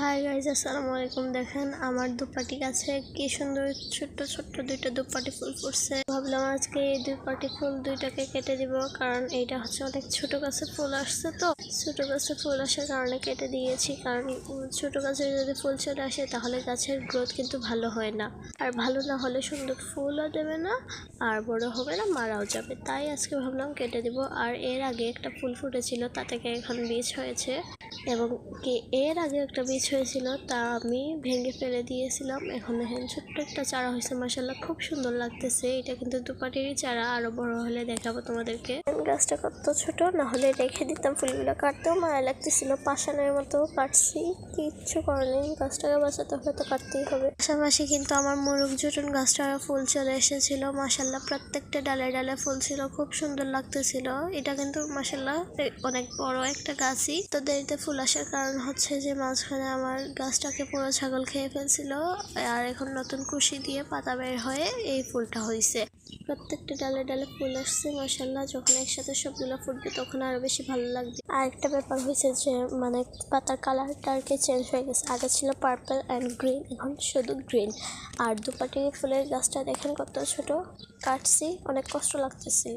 Hi guys, আসসালামু আলাইকুম। দেখেন আমার দুপাটি গাছে কি সুন্দর ছোট্ট ছোট্ট দুইটা দুপাটি ফুল ফুটছে। ভাবলাম আজকে এই দুপাটি ফুল দুইটাকে কেটে দিব, কারণ এইটা হচ্ছে অনেক ছোট গাছে ফুল আসছে। তো ছোট গাছে ফুল আসার কারণে কেটে দিয়েছি, কারণ ছোট গাছে যদি ফুল চলে আসে তাহলে গাছের গ্রোথ কিন্তু ভালো হয় না, আর ভালো না হলে সুন্দর ফুলও দেবে না, আর বড় হবে না, মারাও যাবে। তাই আজকে ভাবলাম কেটে দিব। আর এর আগে একটা ফুল ফুটেছিল, তা থেকে এখন বীজ হয়েছে, এবং কি এর আগে একটা বীজ হয়েছিল তা আমি ভেঙে ফেলে দিয়েছিলাম। এখন দেখেন ছোট্ট একটা চারা হয়েছে, মাশাআল্লাহ খুব সুন্দর লাগতেছে। এটা কিন্তু দুপাটিরই চারা, আরো বড় হলে দেখাবো তোমাদেরকে। গাছটা কত ছোট, না হলে রেখে দিতাম। ফুলগুলো কাটতেও মায়া লাগতেছিল, পাশানের মতো কাটছি, কিচ্ছু করেনি। গাছটাকে বাঁচাতে হলে তো কাটতেই হবে। পাশাপাশি কিন্তু আমার মোরগ জুটন গাছটার ফুল চলে এসেছিল, মাশাআল্লাহ প্রত্যেকটা ডালে ডালে ফুল ছিল, খুব সুন্দর লাগতেছিল। এটা কিন্তু মাশাআল্লাহ অনেক বড় একটা গাছই। তো দেরিতে ফুল আসার কারণ হচ্ছে যে মাঝখানে আমার গাছটাকে পুরো ছাগল খেয়ে ফেলছিল, আর এখন নতুন কুশি দিয়ে পাতা বের হয়ে এই ফুলটা হয়েছে। প্রত্যেকটা ডালে ডালে ফুল আসছে, মাশাআল্লাহ। যখন একসাথে সবগুলো ফুটবে তখন আরো বেশি ভালো লাগবে। আর একটা ব্যাপার হয়েছে যে মানে পাতার কালারটা আর কি চেঞ্জ হয়ে গেছে। আগে ছিল পার্পল অ্যান্ড গ্রিন, এখন শুধু গ্রিন। আর দুপাটি ফুলের গাছটা দেখেন কত ছোট, কাটছি, অনেক কষ্ট লাগতেছিল।